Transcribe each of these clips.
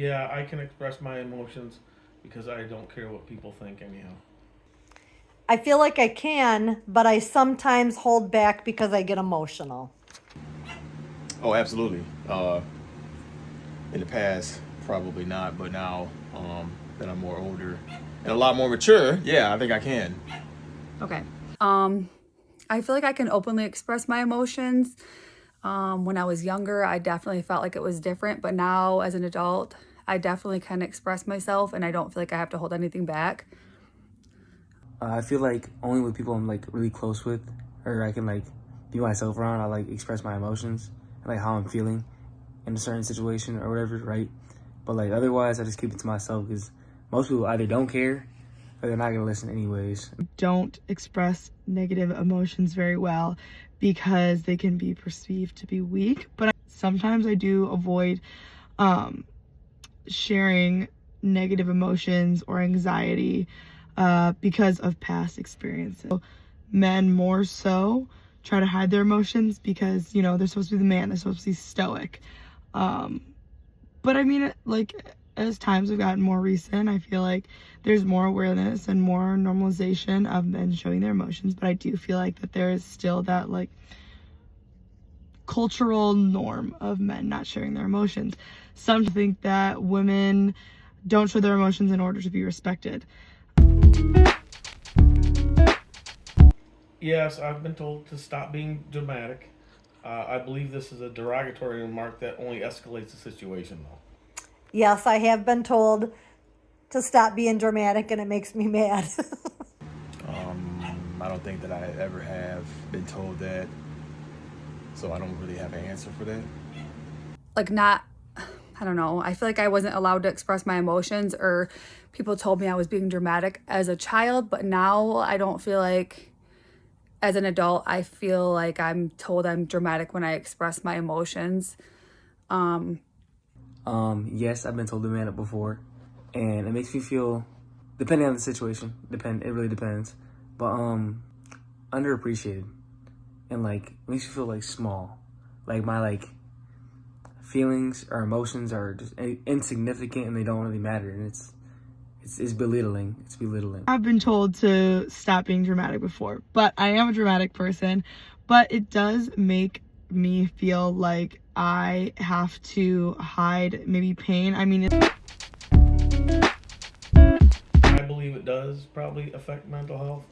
Yeah, I can express my emotions because I don't care what people think anyhow. I feel like I can, but I sometimes hold back because I get emotional. Oh, absolutely. In the past, probably not, but now that I'm more older and a lot more mature, yeah, I think I can. Okay. I feel like I can openly express my emotions. When I was younger, I definitely felt like it was different, but now as an adult, I definitely can express myself and I don't feel like I have to hold anything back. I feel like only with people I'm like really close with, or I can like be myself around. I like express my emotions and like how I'm feeling in a certain situation or whatever, right? But like otherwise, I just keep it to myself because most people either don't care or they're not gonna listen anyways. Don't express negative emotions very well because they can be perceived to be weak. But sometimes I do avoid sharing negative emotions or anxiety because of past experiences. So men more so try to hide their emotions because, you know, they're supposed to be the man, they're supposed to be stoic. But I mean, like, as times have gotten more recent, I feel like there's more awareness and more normalization of men showing their emotions. But I do feel like that there is still that, like, cultural norm of men not sharing their emotions. Some think that women don't show their emotions in order to be respected. Yes, I've been told to stop being dramatic. I believe this is a derogatory remark that only escalates the situation, though. Yes, I have been told to stop being dramatic and it makes me mad. I don't think that I ever have been told that, so I don't really have an answer for that. Like not, I don't know. I feel like I wasn't allowed to express my emotions or people told me I was being dramatic as a child, but now I don't feel like as an adult, I feel like I'm told I'm dramatic when I express my emotions. Yes, I've been told to man up before, and it makes me feel, depending on the situation, it really depends, but underappreciated, and like makes me feel like small, like my like feelings or emotions are just insignificant and they don't really matter, and it's belittling. It's belittling. I've been told to stop being dramatic before, but I am a dramatic person, but it does make me feel like I have to hide maybe pain. I mean, I believe it does probably affect mental health.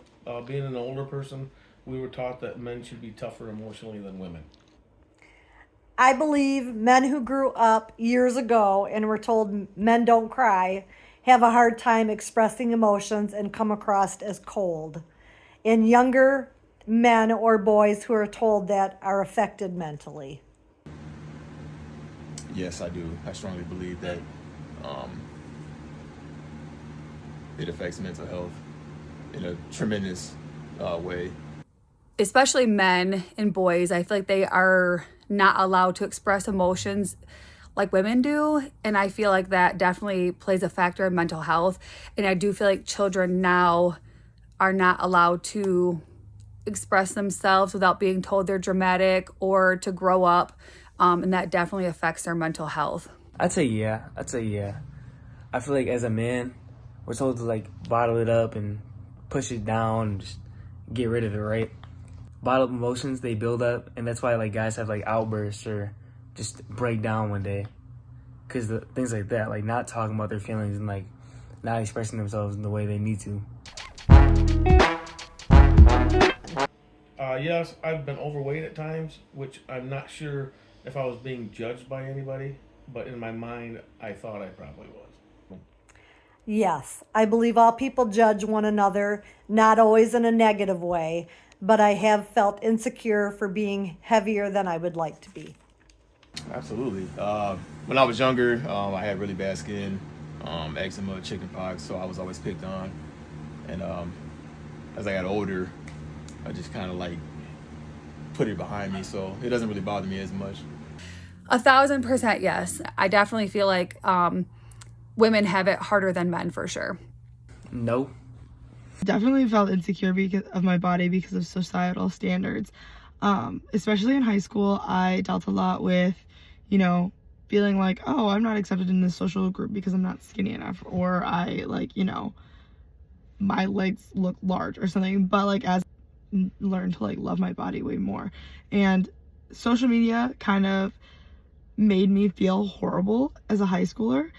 Being an older person, we were taught that men should be tougher emotionally than women. I believe men who grew up years ago and were told men don't cry have a hard time expressing emotions and come across as cold. And younger men or boys who are told that are affected mentally. Yes, I do. I strongly believe that it affects mental health in a tremendous way. Especially men and boys, I feel like they are not allowed to express emotions like women do. And I feel like that definitely plays a factor in mental health. And I do feel like children now are not allowed to express themselves without being told they're dramatic or to grow up. And that definitely affects their mental health. I'd say yeah. I feel like as a man, we're told to like bottle it up and push it down and just get rid of it, right? Bottled emotions, they build up, and that's why like guys have like outbursts or just break down one day, because the things like that, like not talking about their feelings and like not expressing themselves in the way they need to. Yes, I've been overweight at times, which I'm not sure if I was being judged by anybody, but in my mind, I thought I probably was. Yes, I believe all people judge one another, not always in a negative way, but I have felt insecure for being heavier than I would like to be. Absolutely. When I was younger, I had really bad skin, eczema, chicken pox, so I was always picked on. And as I got older, I just kind of like put it behind me, so it doesn't really bother me as much. 1,000% yes. I definitely feel like women have it harder than men for sure. No. definitely felt insecure because of my body because of societal standards. Especially in high school, I dealt a lot with, you know, feeling like, oh, I'm not accepted in this social group because I'm not skinny enough, or I, like, you know, my legs look large or something. But like, as I learn to like love my body way more, and social media kind of made me feel horrible as a high schooler.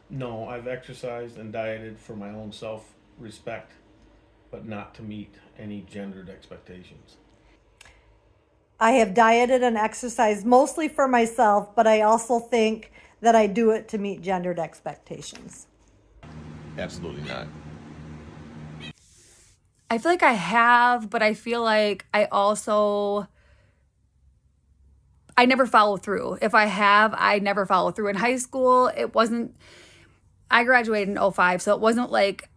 No, I've exercised and dieted for my own self-respect, but not to meet any gendered expectations. I have dieted and exercised mostly for myself, but I also think that I do it to meet gendered expectations. Absolutely not. I feel like I have, but I feel like I never follow through. If I have, I never follow through. In high school, I graduated in 2005, so it wasn't like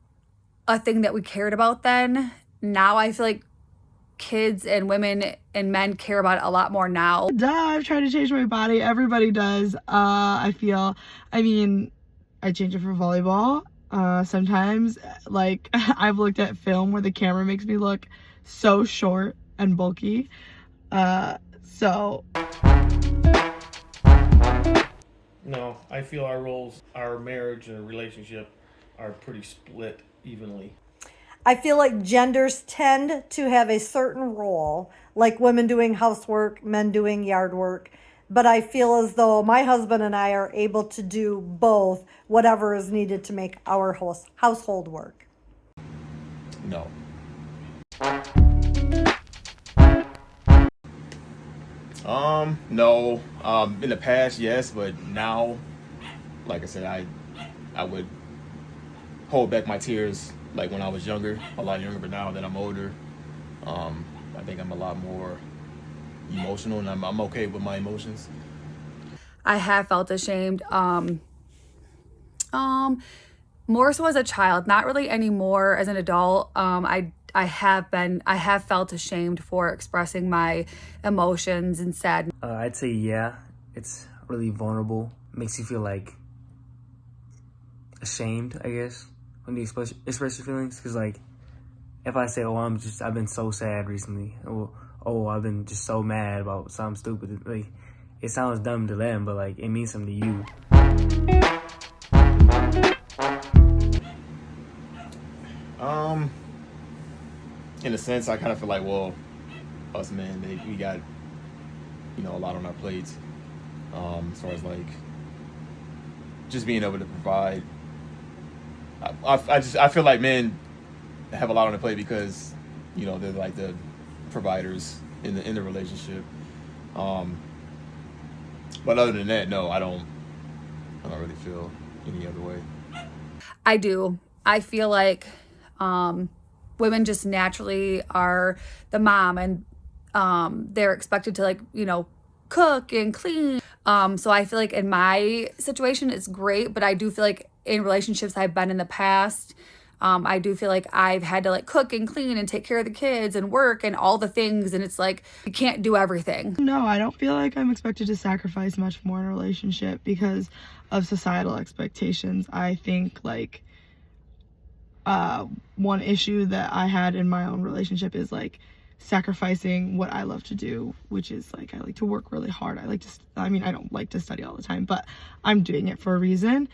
a thing that we cared about then. Now I feel like kids and women and men care about it a lot more now. Duh, I've tried to change my body. Everybody does. I mean, I change it for volleyball. Sometimes, like, I've looked at film where the camera makes me look so short and bulky. So. No, I feel our roles, our marriage and relationship are pretty split evenly. I feel like genders tend to have a certain role, like women doing housework, men doing yard work. But I feel as though my husband and I are able to do both, whatever is needed to make our household work. No. No. In the past, yes, but now, like I said, I would hold back my tears like when I was younger, a lot younger, but now that I'm older, I think I'm a lot more emotional, and I'm okay with my emotions. I have felt ashamed. More so as a child, not really anymore as an adult. I have felt ashamed for expressing my emotions and sadness. I'd say, yeah, it's really vulnerable. Makes you feel like ashamed, I guess, when you express your feelings. Because, like, if I say, oh, I've been so sad recently, or, oh, I've been just so mad about something stupid, like, it sounds dumb to them, but, like, it means something to you. In a sense, I kind of feel like, well, us men, we got, you know, a lot on our plates, as far as like just being able to provide. I feel like men have a lot on their plate because, you know, they're like the providers in the relationship. But other than that, no, I don't really feel any other way. I do. I feel like women just naturally are the mom, and they're expected to, like, you know, cook and clean. So I feel like in my situation it's great, but I do feel like in relationships I've been in the past, I do feel like I've had to like cook and clean and take care of the kids and work and all the things, and it's like you can't do everything. No, I don't feel like I'm expected to sacrifice much more in a relationship because of societal expectations. I think like one issue that I had in my own relationship is like sacrificing what I love to do, which is like I like to work really hard. I don't like to study all the time, but I'm doing it for a reason.